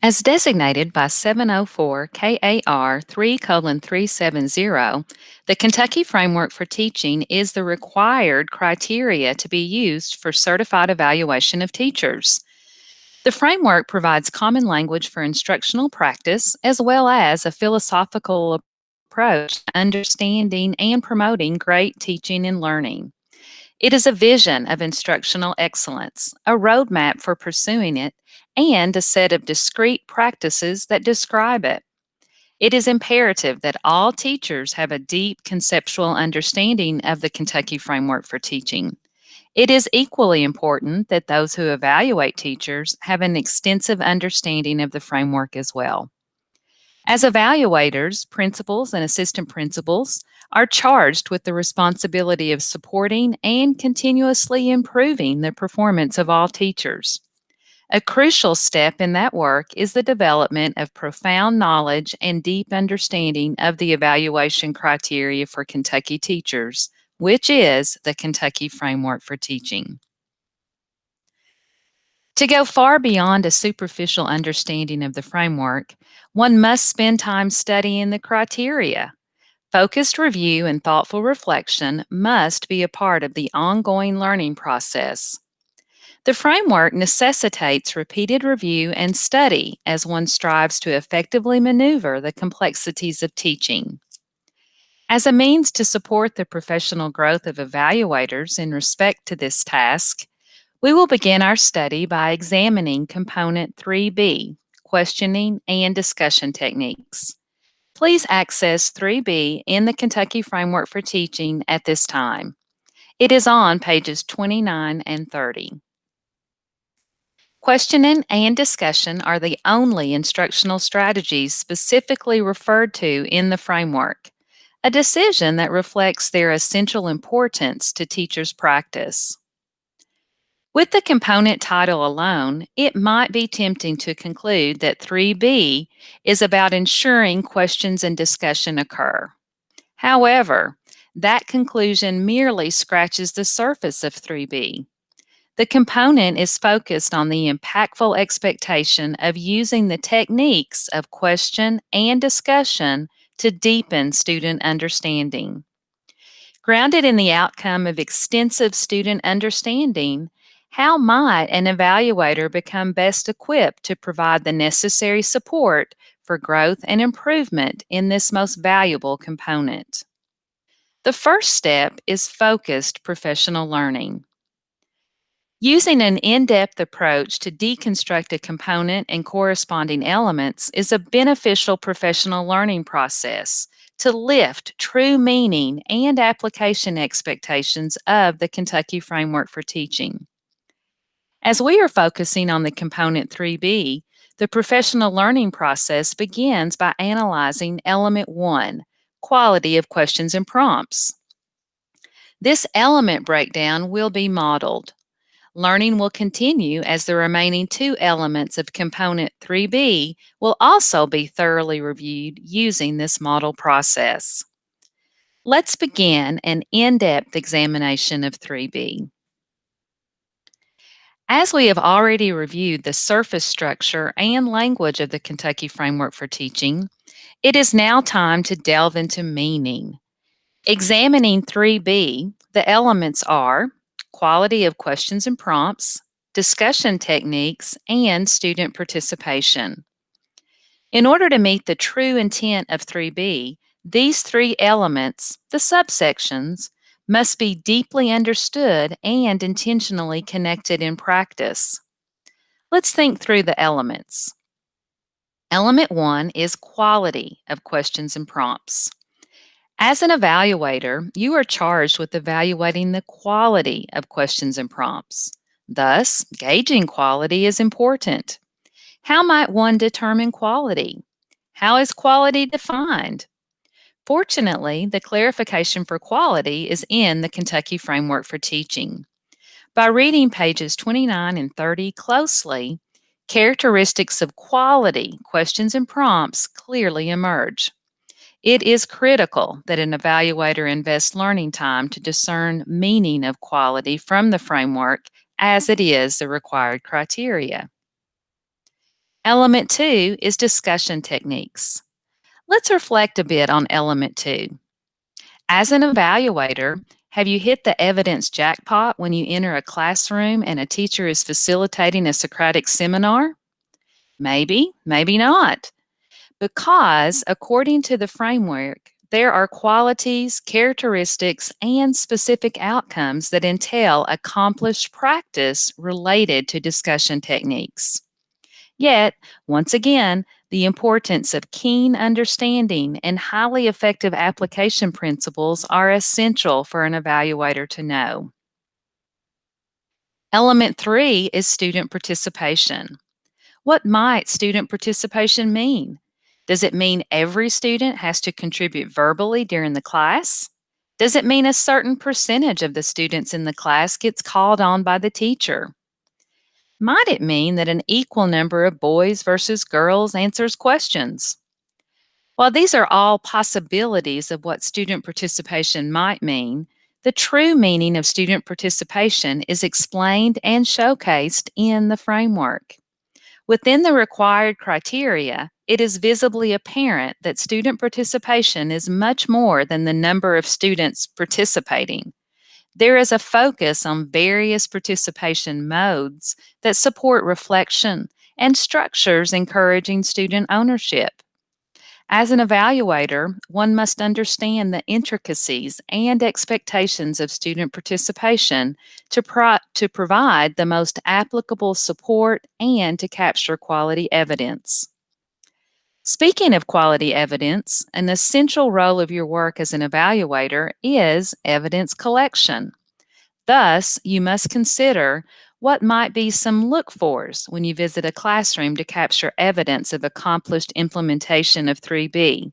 As designated by 704 KAR 3:370, the Kentucky Framework for Teaching is the required criteria to be used for certified evaluation of teachers. The framework provides common language for instructional practice as well as a philosophical approach to understanding and promoting great teaching and learning. It is a vision of instructional excellence, a roadmap for pursuing it, and a set of discrete practices that describe it. It is imperative that all teachers have a deep conceptual understanding of the Kentucky Framework for Teaching. It is equally important that those who evaluate teachers have an extensive understanding of the framework as well. As evaluators, principals and assistant principals are charged with the responsibility of supporting and continuously improving the performance of all teachers. A crucial step in that work is the development of profound knowledge and deep understanding of the evaluation criteria for Kentucky teachers, which is the Kentucky Framework for Teaching. To go far beyond a superficial understanding of the framework, one must spend time studying the criteria. Focused review and thoughtful reflection must be a part of the ongoing learning process. The framework necessitates repeated review and study as one strives to effectively maneuver the complexities of teaching. As a means to support the professional growth of evaluators in respect to this task, we will begin our study by examining Component 3B, Questioning and Discussion Techniques. Please access 3B in the Kentucky Framework for Teaching at this time. It is on pages 29 and 30. Questioning and discussion are the only instructional strategies specifically referred to in the framework, a decision that reflects their essential importance to teachers' practice. With the component title alone, it might be tempting to conclude that 3B is about ensuring questions and discussion occur. However, that conclusion merely scratches the surface of 3B. The component is focused on the impactful expectation of using the techniques of question and discussion to deepen student understanding. Grounded in the outcome of extensive student understanding, how might an evaluator become best equipped to provide the necessary support for growth and improvement in this most valuable component? The first step is focused professional learning. Using an in depth approach to deconstruct a component and corresponding elements is a beneficial professional learning process to lift true meaning and application expectations of the Kentucky Framework for Teaching. As we are focusing on the component 3B, the professional learning process begins by analyzing element 1, quality of questions and prompts. This element breakdown will be modeled. Learning will continue as the remaining two elements of component 3B will also be thoroughly reviewed using this model process. Let's begin an in-depth examination of 3B. As we have already reviewed the surface structure and language of the Kentucky Framework for Teaching, it is now time to delve into meaning. Examining 3B, the elements are quality of questions and prompts, discussion techniques, and student participation. In order to meet the true intent of 3B, these three elements, the subsections, must be deeply understood and intentionally connected in practice. Let's think through the elements. Element 1 is quality of questions and prompts. As an evaluator, you are charged with evaluating the quality of questions and prompts. Thus, gauging quality is important. How might one determine quality? How is quality defined? Fortunately, the clarification for quality is in the Kentucky Framework for Teaching. By reading pages 29 and 30 closely, characteristics of quality questions and prompts clearly emerge. It is critical that an evaluator invest learning time to discern meaning of quality from the framework as it is the required criteria. Element 2 is discussion techniques. Let's reflect a bit on element 2. As an evaluator, have you hit the evidence jackpot when you enter a classroom and a teacher is facilitating a Socratic seminar? Maybe, maybe not. Because according to the framework, there are qualities, characteristics, and specific outcomes that entail accomplished practice related to discussion techniques. Yet, once again, the importance of keen understanding and highly effective application principles are essential for an evaluator to know. Element 3 is student participation. What might student participation mean? Does it mean every student has to contribute verbally during the class? Does it mean a certain percentage of the students in the class gets called on by the teacher? Might it mean that an equal number of boys versus girls answers questions? While these are all possibilities of what student participation might mean, the true meaning of student participation is explained and showcased in the framework. Within the required criteria, it is visibly apparent that student participation is much more than the number of students participating. There is a focus on various participation modes that support reflection and structures encouraging student ownership. As an evaluator, one must understand the intricacies and expectations of student participation to provide the most applicable support and to capture quality evidence. Speaking of quality evidence, an essential role of your work as an evaluator is evidence collection. Thus, you must consider what might be some look fors when you visit a classroom to capture evidence of accomplished implementation of 3B,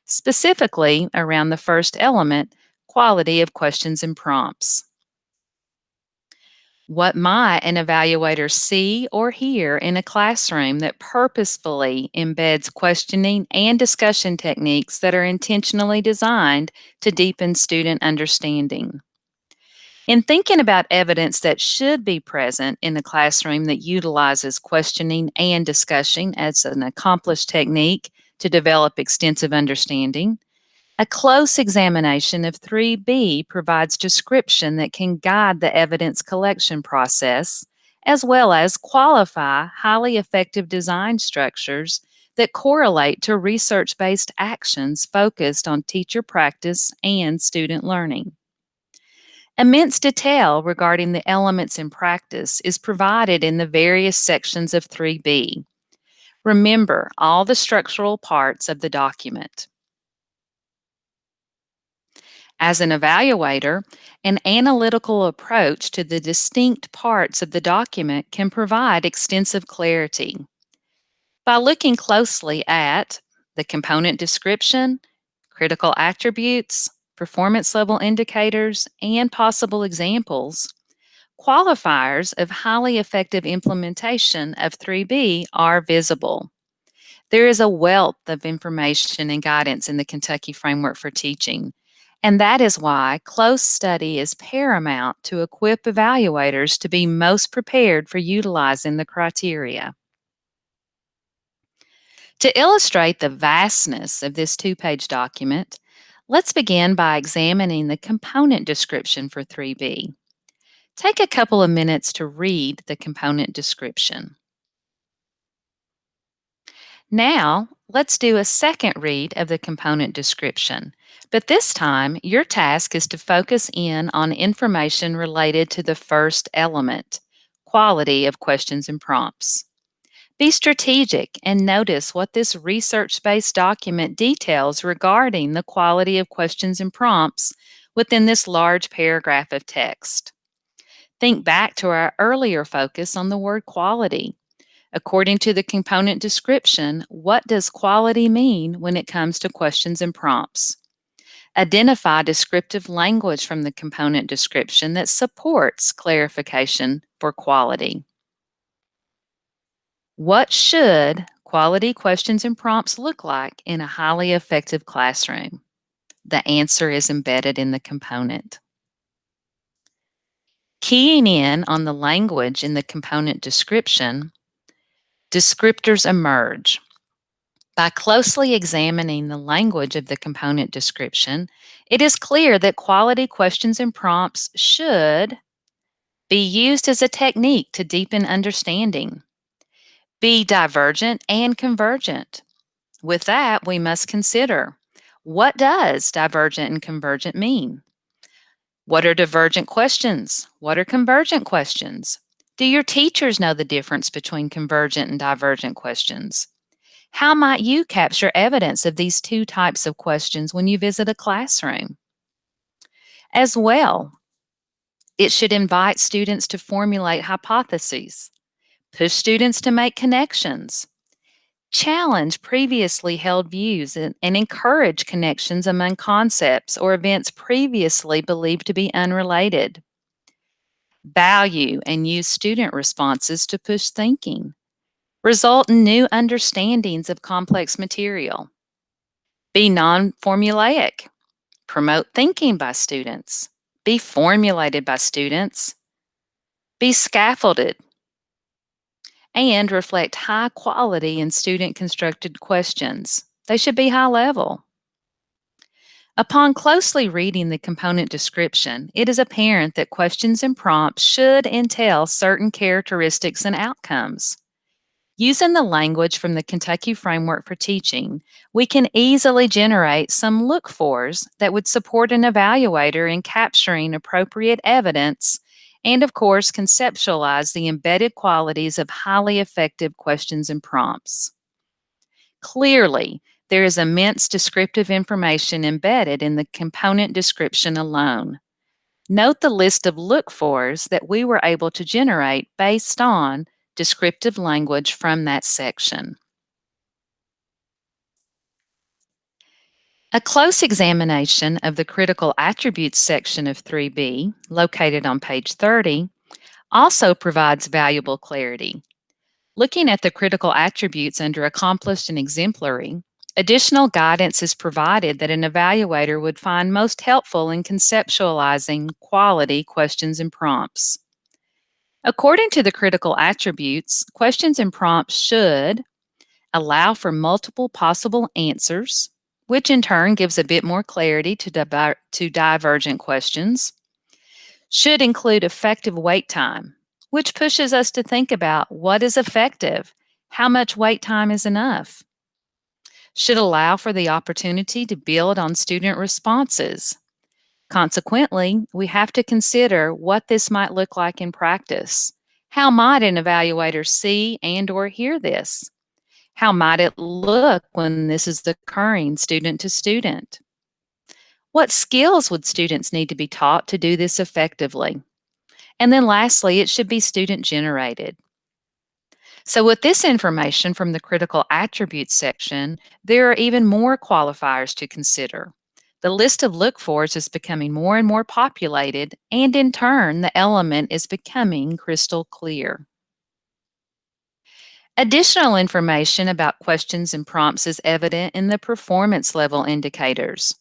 specifically around the first element, quality of questions and prompts. What might an evaluator see or hear in a classroom that purposefully embeds questioning and discussion techniques that are intentionally designed to deepen student understanding? In thinking about evidence that should be present in the classroom that utilizes questioning and discussion as an accomplished technique to develop extensive understanding, a close examination of 3B provides description that can guide the evidence collection process, as well as qualify highly effective design structures that correlate to research based actions focused on teacher practice and student learning. Immense detail regarding the elements in practice is provided in the various sections of 3B. Remember all the structural parts of the document. As an evaluator, an analytical approach to the distinct parts of the document can provide extensive clarity. By looking closely at the component description, critical attributes, performance level indicators, and possible examples, qualifiers of highly effective implementation of 3B are visible. There is a wealth of information and guidance in the Kentucky Framework for Teaching, and that is why close study is paramount to equip evaluators to be most prepared for utilizing the criteria. To illustrate the vastness of this two-page document, let's begin by examining the component description for 3B. Take a couple of minutes to read the component description. Now, let's do a second read of the component description, but this time your task is to focus in on information related to the first element, quality of questions and prompts. Be strategic and notice what this research based document details regarding the quality of questions and prompts within this large paragraph of text. Think back to our earlier focus on the word quality. According to the component description, what does quality mean when it comes to questions and prompts? Identify descriptive language from the component description that supports clarification for quality. What should quality questions and prompts look like in a highly effective classroom? The answer is embedded in the component. Keying in on the language in the component description, Descriptors emerge. By closely examining the language of the component description, it is clear that quality questions and prompts should be used as a technique to deepen understanding, be divergent and convergent. With that, we must consider, what does divergent and convergent mean? What are divergent questions? What are convergent questions? Do your teachers know the difference between convergent and divergent questions? How might you capture evidence of these two types of questions when you visit a classroom? As well, it should invite students to formulate hypotheses, push students to make connections, challenge previously held views, and encourage connections among concepts or events previously believed to be unrelated. Value and use student responses to push thinking. Result in new understandings of complex material. Be non formulaic. Promote thinking by students. Be formulated by students. Be scaffolded. And reflect high quality in student constructed questions. They should be high level. Upon closely reading the component description, it is apparent that questions and prompts should entail certain characteristics and outcomes. Using the language from the Kentucky Framework for Teaching, we can easily generate some look fors that would support an evaluator in capturing appropriate evidence and, of course, conceptualize the embedded qualities of highly effective questions and prompts. Clearly, there is immense descriptive information embedded in the component description alone. Note the list of look fors that we were able to generate based on descriptive language from that section. A close examination of the critical attributes section of 3B, located on page 30, also provides valuable clarity. Looking at the critical attributes under accomplished and exemplary, additional guidance is provided that an evaluator would find most helpful in conceptualizing quality questions and prompts. According to the critical attributes, questions and prompts should allow for multiple possible answers, which in turn gives a bit more clarity to divergent questions, should include effective wait time, which pushes us to think about what is effective, how much wait time is enough, should allow for the opportunity to build on student responses. Consequently, we have to consider what this might look like in practice. How might an evaluator see and or hear this? How might it look when this is occurring student to student? What skills would students need to be taught to do this effectively? And then lastly, it should be student generated. So with this information from the critical attributes section, there are even more qualifiers to consider. The list of look fors is becoming more and more populated, and in turn, the element is becoming crystal clear. Additional information about questions and prompts is evident in the performance level indicators.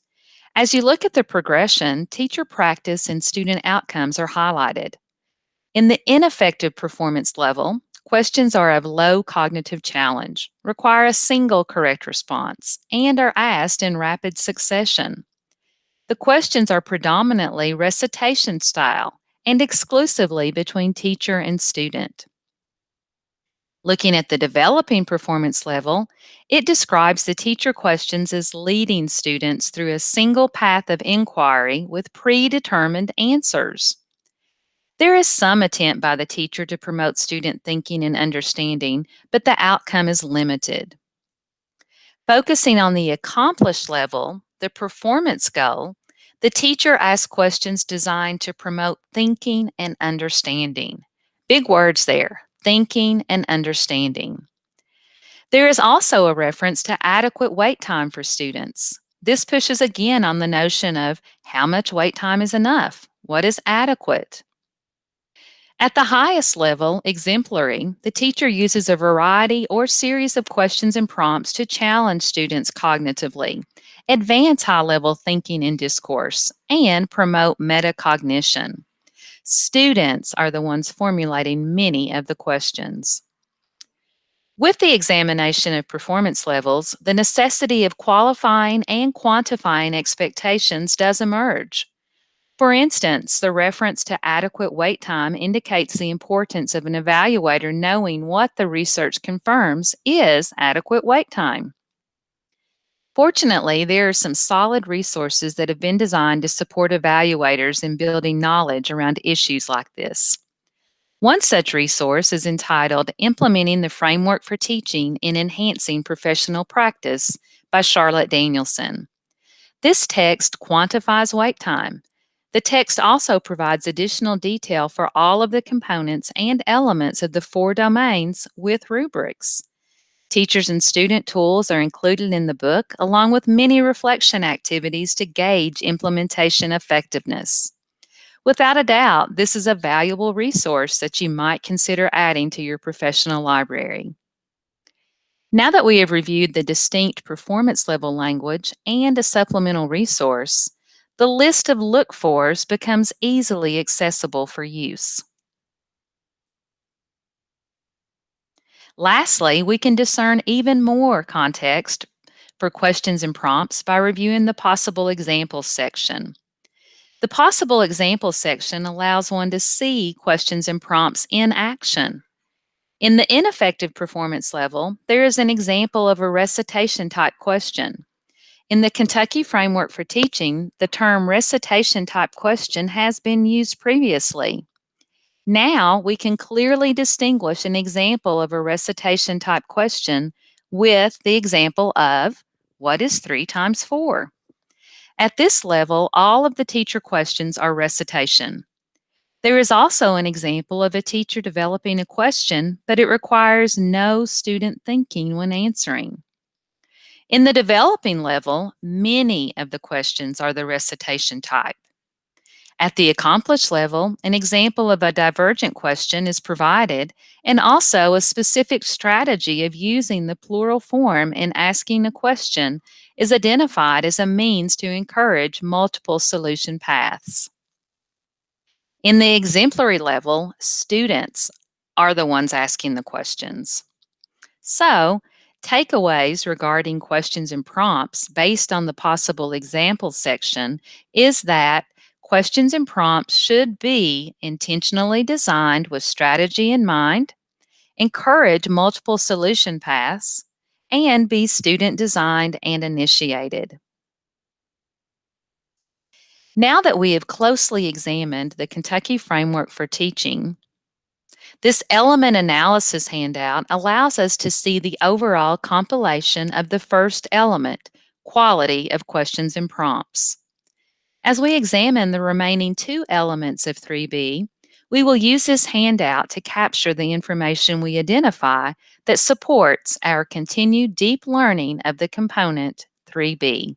As you look at the progression, teacher practice and student outcomes are highlighted. In the ineffective performance level, questions are of low cognitive challenge, require a single correct response, and are asked in rapid succession. The questions are predominantly recitation style and exclusively between teacher and student. Looking at the developing performance level, it describes the teacher questions as leading students through a single path of inquiry with predetermined answers. There is some attempt by the teacher to promote student thinking and understanding, but the outcome is limited. Focusing on the accomplished level, the performance goal, the teacher asks questions designed to promote thinking and understanding. Big words there, thinking and understanding. There is also a reference to adequate wait time for students. This pushes again on the notion of how much wait time is enough? What is adequate? At the highest level, exemplary, the teacher uses a variety or series of questions and prompts to challenge students cognitively, advance high level thinking and discourse, and promote metacognition. Students are the ones formulating many of the questions. With the examination of performance levels, the necessity of qualifying and quantifying expectations does emerge. For instance, the reference to adequate wait time indicates the importance of an evaluator knowing what the research confirms is adequate wait time. Fortunately, there are some solid resources that have been designed to support evaluators in building knowledge around issues like this. One such resource is entitled Implementing the Framework for Teaching in Enhancing Professional Practice by Charlotte Danielson. This text quantifies wait time. The text also provides additional detail for all of the components and elements of the four domains with rubrics. Teachers and student tools are included in the book, along with many reflection activities to gauge implementation effectiveness. Without a doubt, this is a valuable resource that you might consider adding to your professional library. Now that we have reviewed the distinct performance level language and a supplemental resource, the list of look-fors becomes easily accessible for use. Lastly, we can discern even more context for questions and prompts by reviewing the possible examples section. The possible examples section allows one to see questions and prompts in action. In the ineffective performance level, there is an example of a recitation type question. In the Kentucky Framework for Teaching, the term recitation type question has been used previously. Now we can clearly distinguish an example of a recitation type question with the example of what is 3 times 4? At this level, all of the teacher questions are recitation. There is also an example of a teacher developing a question, but it requires no student thinking when answering. In the developing level, many of the questions are the recitation type. At the accomplished level, an example of a divergent question is provided, and also a specific strategy of using the plural form in asking a question is identified as a means to encourage multiple solution paths. In the exemplary level, students are the ones asking the questions. So, takeaways regarding questions and prompts based on the possible examples section is that questions and prompts should be intentionally designed with strategy in mind, encourage multiple solution paths, and be student designed and initiated. Now that we have closely examined the Kentucky Framework for Teaching, this element analysis handout allows us to see the overall compilation of the first element, quality of questions and prompts. As we examine the remaining two elements of 3B, we will use this handout to capture the information we identify that supports our continued deep learning of the component 3B.